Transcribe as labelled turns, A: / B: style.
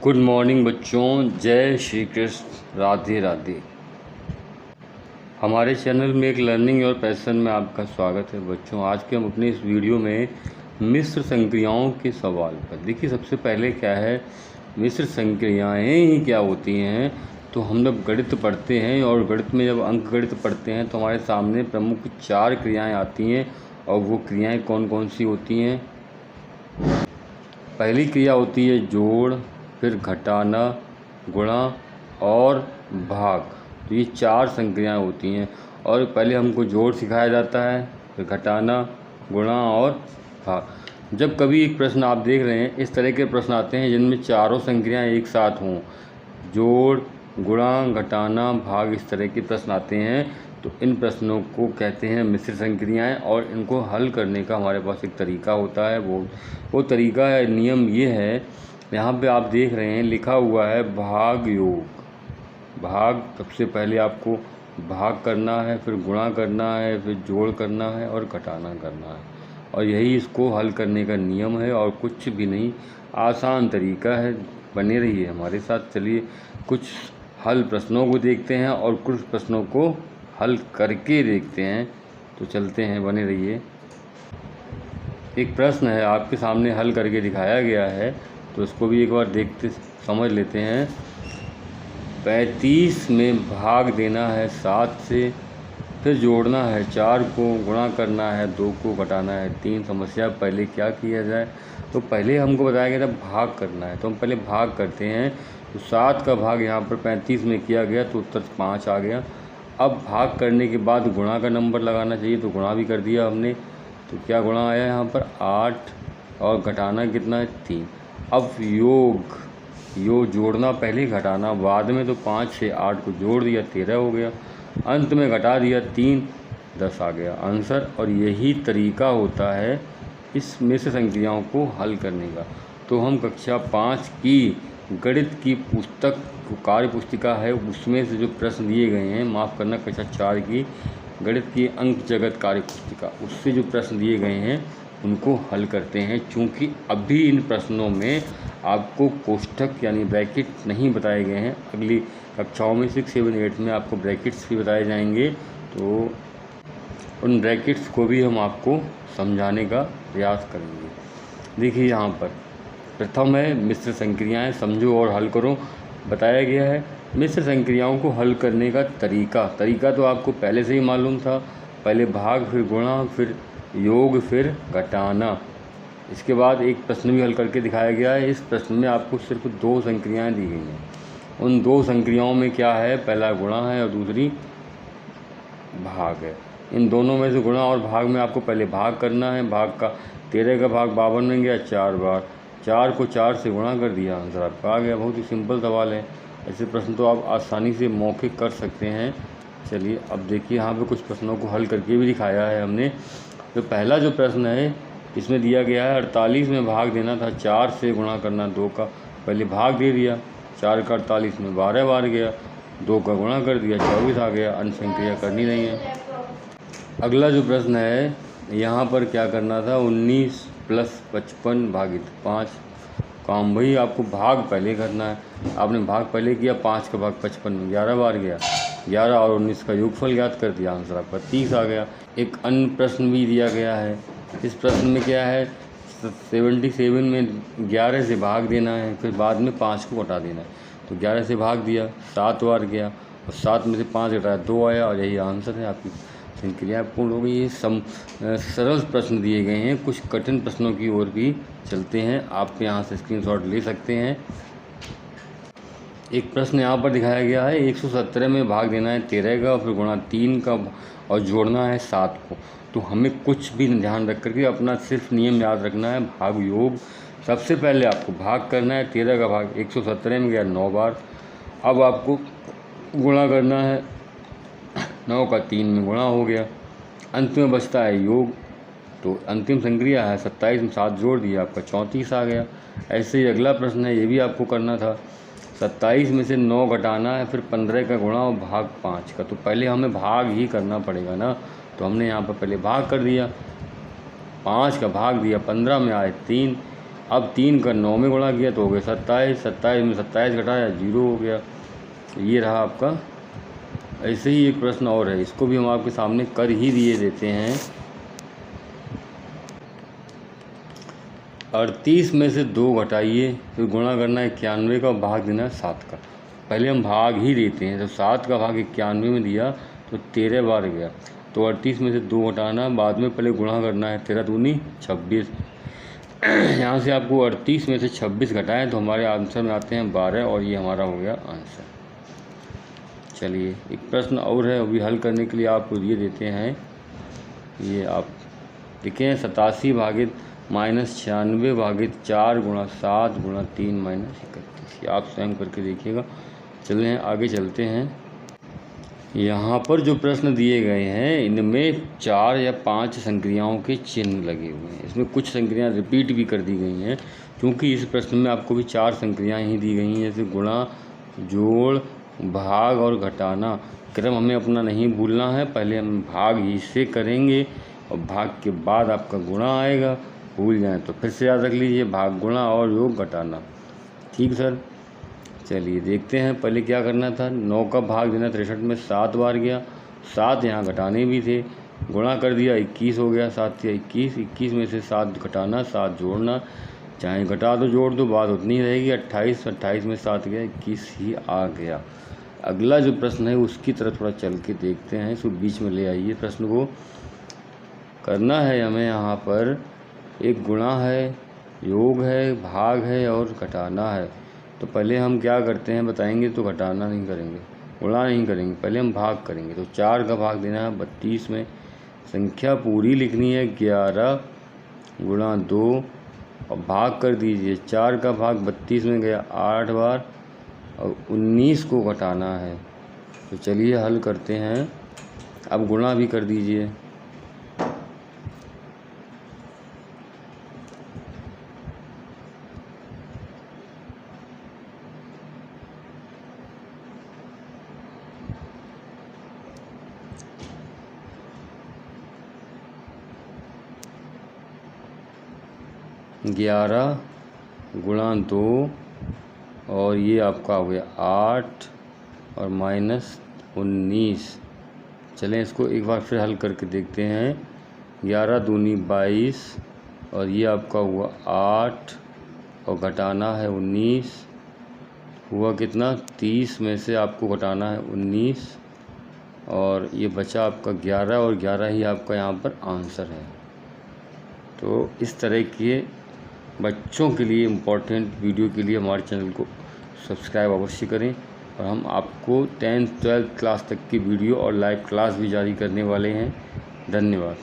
A: Good morning बच्चों, जय श्री कृष्ण, राधे राधे। हमारे चैनल में एक लर्निंग और पैशन में आपका स्वागत है बच्चों। आज के हम अपने इस वीडियो में मिश्र संक्रियाओं के सवाल पर देखिए। सबसे पहले क्या है, मिश्र संक्रियाएं ही क्या होती हैं। तो हम जब गणित पढ़ते हैं और गणित में जब अंक गणित पढ़ते हैं तो हमारे सामने प्रमुख 4 क्रियाएँ आती हैं। और वो क्रियाएँ कौन कौन सी होती हैं? पहली क्रिया होती है जोड़, फिर घटाना, गुणा और भाग। तो ये 4 संक्रियाएँ होती हैं और पहले हमको जोड़ सिखाया जाता है, फिर घटाना, गुणा और भाग। जब कभी एक प्रश्न आप देख रहे हैं, इस तरह के प्रश्न आते हैं जिनमें चारों संक्रियाएँ एक साथ हों, जोड़, गुणा, घटाना, भाग, इस तरह के प्रश्न आते हैं, तो इन प्रश्नों को कहते हैं मिश्र संक्रियाएँ। और इनको हल करने का हमारे पास एक तरीका होता है। वो तरीका है, नियम ये है, यहाँ पे आप देख रहे हैं लिखा हुआ है भाग योग। भाग, सबसे पहले आपको भाग करना है, फिर गुणा करना है, फिर जोड़ करना है और घटाना करना है। और यही इसको हल करने का नियम है और कुछ भी नहीं, आसान तरीका है। बने रहिए हमारे साथ। चलिए कुछ हल प्रश्नों को देखते हैं और कुछ प्रश्नों को हल करके देखते हैं। तो चलते हैं, बने रहिए। एक प्रश्न है आपके सामने, हल करके दिखाया गया है, तो इसको भी एक बार देखते समझ लेते हैं। 35 में भाग देना है 7 से, फिर जोड़ना है 4 को, गुणा करना है 2 को, घटाना है 3। समस्या पहले क्या किया जाए? तो पहले हमको बताया गया था भाग करना है, तो हम पहले भाग करते हैं। तो 7 का भाग यहाँ पर 35 में किया गया तो उत्तर 5 आ गया। अब भाग करने के बाद गुणा का नंबर लगाना चाहिए, तो गुणा भी कर दिया हमने। तो क्या गुणा आया यहाँ पर? 8। और घटाना कितना है? 3। अब योग जोड़ना पहले, घटाना बाद में। तो 5 से 8 को जोड़ दिया, 13 हो गया। अंत में घटा दिया 3, 10 आ गया आंसर। और यही तरीका होता है इस मिश्र संक्रियाओं को हल करने का। तो हम कक्षा 5 की गणित की पुस्तक, कार्य पुस्तिका है, उसमें से जो प्रश्न दिए गए हैं, माफ़ करना, कक्षा 4 की गणित की अंक जगत कार्य पुस्तिका, उससे जो प्रश्न दिए गए हैं उनको हल करते हैं। चूँकि अभी इन प्रश्नों में आपको कोष्ठक यानी ब्रैकेट नहीं बताए गए हैं। अगली कक्षाओं में 6, 7, 8 में आपको ब्रैकेट्स भी बताए जाएंगे, तो उन ब्रैकेट्स को भी हम आपको समझाने का प्रयास करेंगे। देखिए यहाँ पर प्रथम है मिश्र संक्रियाएं, समझो और हल करो। बताया गया है मिश्र संक्रियाओं को हल करने का तरीका तो आपको पहले से ही मालूम था। पहले भाग, फिर गुणा, फिर योग, फिर घटाना। इसके बाद एक प्रश्न भी हल करके दिखाया गया है। इस प्रश्न में आपको सिर्फ 2 संक्रियाएं दी गई हैं। उन 2 संक्रियाओं में क्या है? पहला गुणा है और दूसरी भाग है। इन दोनों में से गुणा और भाग में आपको पहले भाग करना है। भाग का 13 का भाग 52 में गया 4 बार। 4 को 4 से गुणा कर दिया, आंसर आपका आ गया। बहुत ही सिंपल सवाल है। ऐसे प्रश्न तो आप आसानी से मौखिक कर सकते हैं। चलिए अब देखिए, यहाँ पे कुछ प्रश्नों को हल करके भी दिखाया है हमने। तो पहला जो प्रश्न है इसमें दिया गया है 48 में भाग देना था 4 से, गुणा करना 2 का। पहले भाग दे दिया, 4 का 48 में 12 बार गया, 2 का गुणा कर दिया, 24 आ गया। अन्य संक्रिया करनी नहीं है। अगला जो प्रश्न है, यहाँ पर क्या करना था? 19 + 55 भागित 5। काम भाई, आपको भाग पहले करना है। आपने भाग पहले किया, 5 का भाग 55 में 11 बार गया, 11 और 19 का योगफल ज्ञात कर दिया, आंसर आपका 30 आ गया। एक अन्य प्रश्न भी दिया गया है। इस प्रश्न में क्या है? 77 में 11 से भाग देना है, फिर बाद में 5 को घटा देना है। तो 11 से भाग दिया, 7 बार गया और 7 में से 5 घटाया, 2 आया। और यही आंसर है, आपकी संक्रिया पूर्ण हो गई। ये सरल प्रश्न दिए गए हैं। कुछ कठिन प्रश्नों की ओर भी चलते हैं। आप यहाँ से स्क्रीनशॉट ले सकते हैं। एक प्रश्न यहाँ पर दिखाया गया है, 117 में भाग देना है 13 का, फिर गुणा 3 का और जोड़ना है 7 को। तो हमें कुछ भी ध्यान रख करके अपना सिर्फ नियम याद रखना है, भाग योग। सबसे पहले आपको भाग करना है, 13 का भाग 117 में गया 9 बार। अब आपको गुणा करना है, 9 का 3 में गुणा हो गया। अंत में बचता है योग। तो अंतिम संक्रिया है 27 में 7 जोड़ दिया, आपका 34 आ गया। ऐसे ही अगला प्रश्न है, ये भी आपको करना था। 27 में से 9 घटाना है, फिर 15 का गुणा और भाग 5 का। तो पहले हमें भाग ही करना पड़ेगा ना, तो हमने यहाँ पर पहले भाग कर दिया। 5 का भाग दिया, 15 में आए 3, अब 3 का 9 में गुणा किया तो हो गया 27, 27 में 27 घटाया 0 हो गया। तो ये रहा आपका। ऐसे ही एक प्रश्न और है, इसको भी हम आपके सामने कर ही दिए देते हैं। 38 में से 2 घटाइए, फिर गुणा करना है 91 का, भाग देना है 7 का। पहले हम भाग ही देते हैं, तो 7 का भाग 91 में दिया तो 13 बार गया। तो 38 में से 2 घटाना, बाद में पहले गुणा करना है, 13 दूनी 26। यहाँ से आपको 38 में से 26 घटाएं तो हमारे आंसर में आते हैं 12, और ये हमारा हो गया आंसर। चलिए एक प्रश्न और है, अभी हल करने के लिए आपको ये देते हैं। ये आप देखें 87 भागित -96 भागित 4 गुणा 7 गुणा 3 -31। आप स्वयं करके देखिएगा। चलें आगे चलते हैं। यहाँ पर जो प्रश्न दिए गए हैं इनमें 4 या 5 संक्रियाओं के चिन्ह लगे हुए हैं। इसमें कुछ संक्रियाएं रिपीट भी कर दी गई हैं, क्योंकि इस प्रश्न में आपको भी 4 संक्रियाएं ही दी गई हैं, जैसे गुणा, जोड़, भाग और घटाना। क्रम हमें अपना नहीं भूलना है, पहले हम भाग ही से करेंगे और भाग के बाद आपका गुणा आएगा। भूल जाएं तो फिर से याद रख लीजिए, भाग, गुणा और योग, घटाना। ठीक सर। चलिए देखते हैं पहले क्या करना था। 9 का भाग देना 63 में 7 बार गया, 7 यहाँ घटाने भी थे, गुणा कर दिया 21 हो गया, 7 या 21, 21 में से 7 घटाना, 7 जोड़ना, चाहे घटा दो जोड़ दो बात उतनी ही रहेगी। 28, 28 में 7 गया, 21 ही आ गया। अगला जो प्रश्न है उसकी तरफ थोड़ा चल के देखते हैं, इसको बीच में ले आइए। प्रश्न को करना है हमें, यहाँ पर एक गुणा है, योग है, भाग है और घटाना है। तो पहले हम क्या करते हैं बताएंगे, तो घटाना नहीं करेंगे, गुणा नहीं करेंगे, पहले हम भाग करेंगे। तो 4 का भाग देना है 32 में, संख्या पूरी लिखनी है 11 गुणा 2 और भाग कर दीजिए। 4 का भाग 32 में गया 8 बार और 19 को घटाना है। तो चलिए हल करते हैं। अब गुणा भी कर दीजिए। ग्यारह गुणा 2 और ये आपका हो गया 8 और -19। चलें इसको एक बार फिर हल करके देखते हैं। 11 दूनी 22 और ये आपका हुआ 8 और घटाना है 19, हुआ कितना 30 में से आपको घटाना है 19 और ये बचा आपका 11 और 11 ही आपका यहाँ पर आंसर है। तो इस तरह के बच्चों के लिए इम्पोर्टेंट वीडियो के लिए हमारे चैनल को सब्सक्राइब अवश्य करें, और हम आपको 10th 12th क्लास तक की वीडियो और लाइव क्लास भी जारी करने वाले हैं। धन्यवाद।